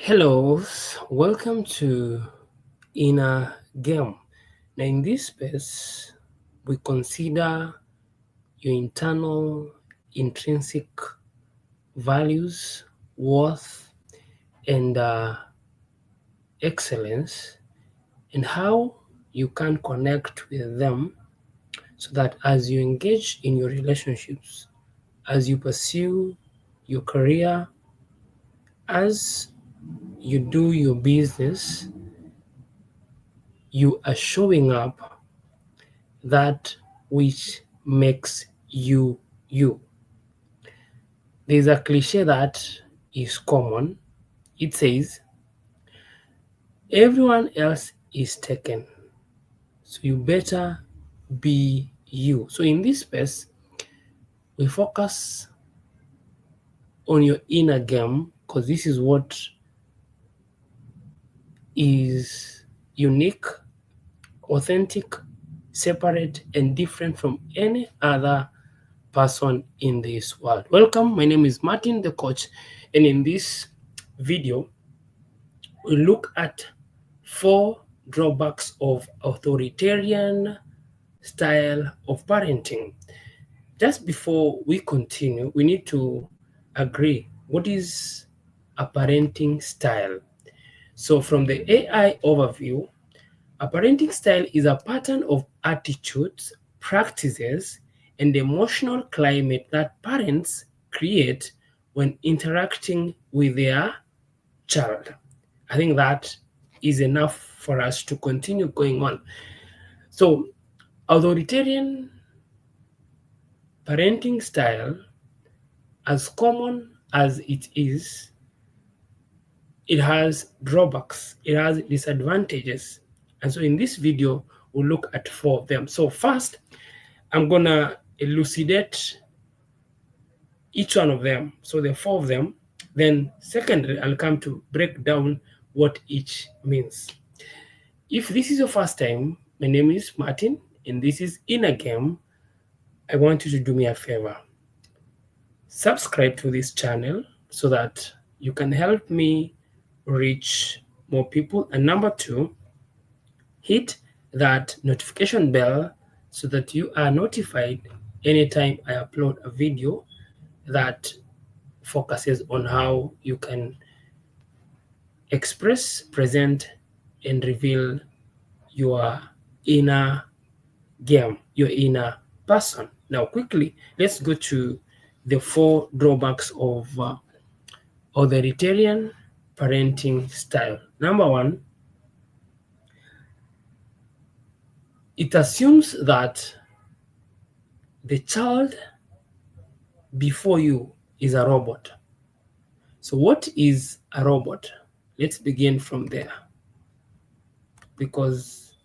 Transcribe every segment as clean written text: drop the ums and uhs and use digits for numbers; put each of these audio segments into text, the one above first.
Hello, welcome to Inner Game. Now, in this space, we consider your internal, intrinsic values, worth, and excellence, and how you can connect with them so that as you engage in your relationships, as you pursue your career, as you do your business, you are showing up that which makes you you. There's a cliche that is common. It says, everyone else is taken, so you better be you. So in this space, we focus on your inner game because this is what is unique, authentic, separate, and different from any other person in this world. Welcome, my name is Martin the coach, and in this video we look at 4 drawbacks of authoritarian style of parenting. Just before we continue, we need to agree what is a parenting style. So from the AI overview, a parenting style is a pattern of attitudes, practices, and emotional climate that parents create when interacting with their child. I think that is enough for us to continue going on. So, authoritarian parenting style, as common as it is, it has drawbacks, it has disadvantages. And so in this video, we'll look at 4 of them. So first, I'm gonna elucidate each one of them. So the 4 of them. Then secondly, I'll come to break down what each means. If this is your first time, my name is Martin, and this is Inner Game. I want you to do me a favor. Subscribe to this channel so that you can help me reach more people. And number 2, hit that notification bell so that you are notified anytime I upload a video that focuses on how you can express, present, and reveal your inner game, your inner person. Now, quickly, let's go to the 4 drawbacks of authoritarian parenting style. Number 1, it assumes that the child before you is a robot. So, what is a robot? Let's begin from there. Because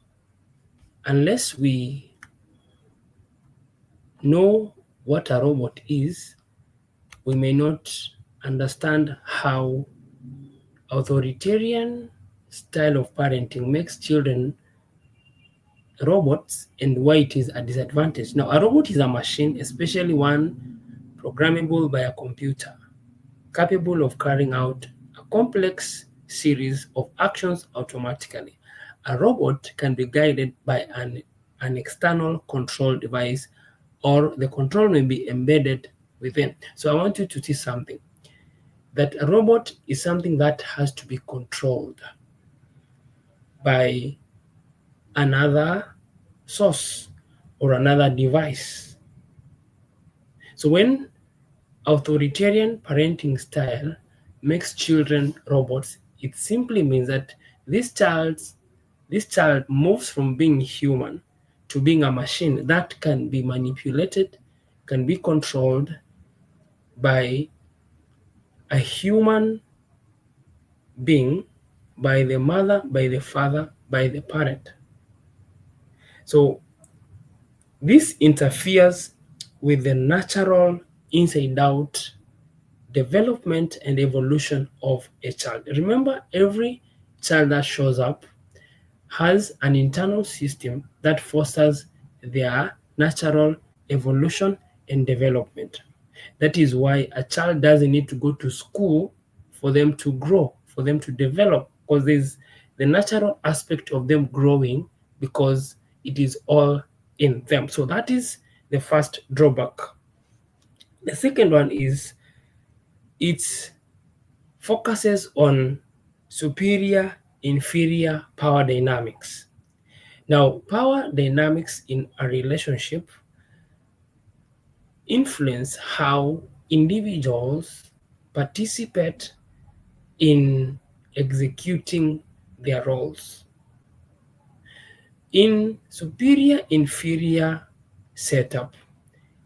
unless we know what a robot is, we may not understand how authoritarian style of parenting makes children robots and why it is a disadvantage. Now, a robot is a machine, especially one programmable by a computer, capable of carrying out a complex series of actions automatically. A robot can be guided by an external control device, or the control may be embedded within. So I want you to see something, that a robot is something that has to be controlled by another source or another device. So when authoritarian parenting style makes children robots, it simply means that this child moves from being human to being a machine that can be manipulated, can be controlled by a human being, by the mother, by the father, by the parent. So this interferes with the natural inside-out development and evolution of a child. Remember, every child that shows up has an internal system that fosters their natural evolution and development. That is why a child doesn't need to go to school for them to grow, for them to develop, because there's the natural aspect of them growing, because it is all in them. So that is the first drawback. The second one is it focuses on superior inferior power dynamics. Now, power dynamics in a relationship influence how individuals participate in executing their roles. In superior inferior setup,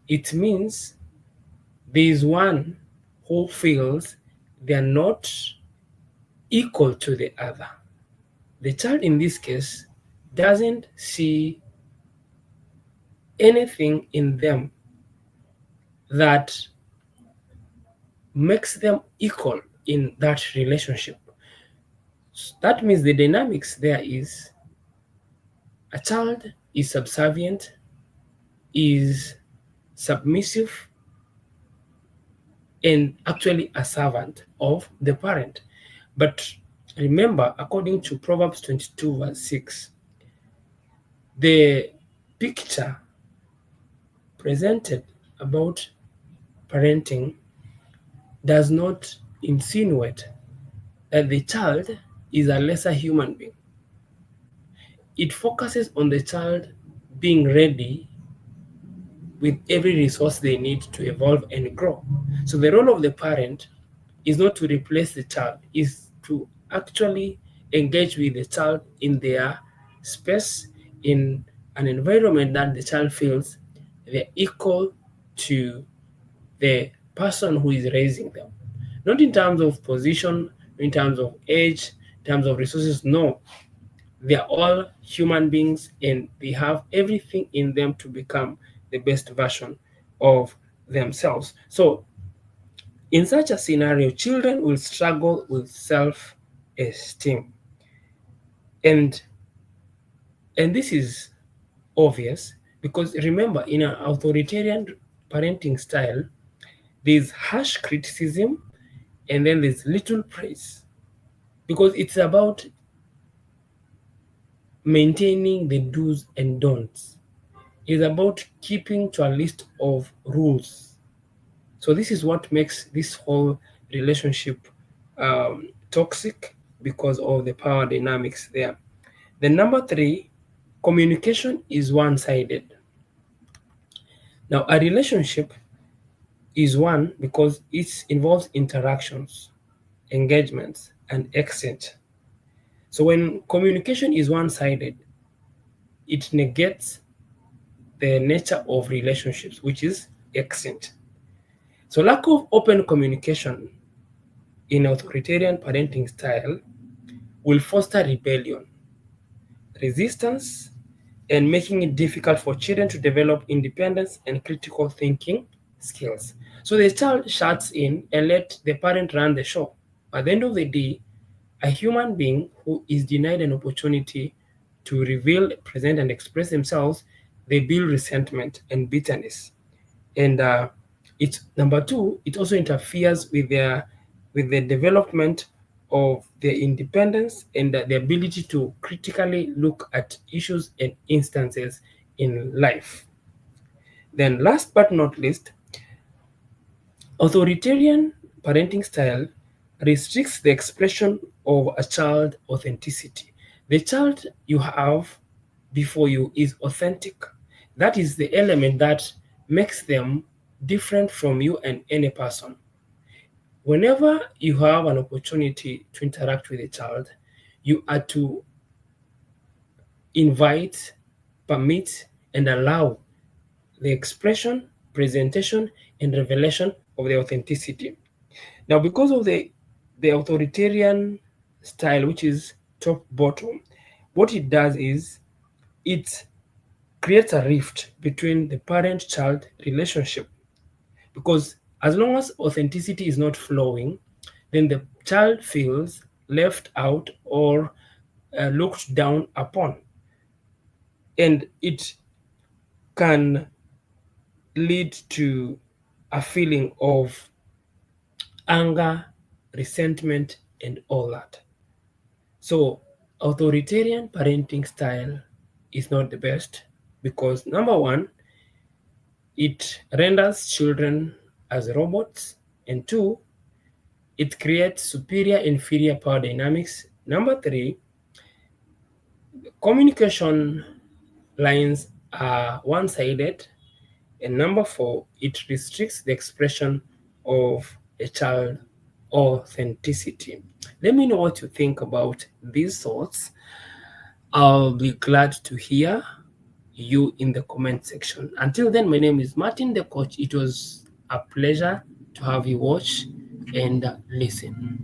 it means there is one who feels they are not equal to the other. The child in this case doesn't see anything in them that makes them equal in that relationship. That means the dynamics there is a child is subservient, is submissive, and actually a servant of the parent. But remember, according to Proverbs 22, verse 6, the picture presented about parenting does not insinuate that the child is a lesser human being. It focuses on the child being ready with every resource they need to evolve and grow. So the role of the parent is not to replace the child, is to actually engage with the child in their space, in an environment that the child feels they're equal to the person who is raising them. Not in terms of position, in terms of age, in terms of resources, no. They're all human beings and they have everything in them to become the best version of themselves. So, in such a scenario, children will struggle with self-esteem. And this is obvious because remember, in an authoritarian parenting style, there's harsh criticism and then there's little praise, because it's about maintaining the do's and don'ts. It's about keeping to a list of rules. So this is what makes this whole relationship toxic, because of the power dynamics there. Then number 3, communication is one-sided. Now a relationship is one because it involves interactions, engagements, and exchange. So when communication is one-sided, it negates the nature of relationships, which is exchange. So lack of open communication in authoritarian parenting style will foster rebellion, resistance, and making it difficult for children to develop independence and critical thinking skills. So the child shuts in and let the parent run the show. At the end of the day, a human being who is denied an opportunity to reveal, present, and express themselves, they build resentment and bitterness. And it's number 2, it also interferes with the development of their independence and the ability to critically look at issues and instances in life. Then last but not least, authoritarian parenting style restricts the expression of a child authenticity. The child you have before you is authentic. That is the element that makes them different from you and any person. Whenever you have an opportunity to interact with a child, you are to invite, permit, and allow the expression, presentation, and revelation of the authenticity. Now, because of the authoritarian style, which is top bottom, what it does is it creates a rift between the parent-child relationship, because as long as authenticity is not flowing, then the child feels left out or looked down upon, and it can lead to a feeling of anger, resentment, and all that. So authoritarian parenting style is not the best because, number one, it renders children as robots, and two, it creates superior-inferior power dynamics. Number three, communication lines are one-sided. And number four, it restricts the expression of a child authenticity. Let me know what you think about these thoughts. I'll be glad to hear you in the comment section. Until then, my name is Martin the Coach. It was a pleasure to have you watch and listen.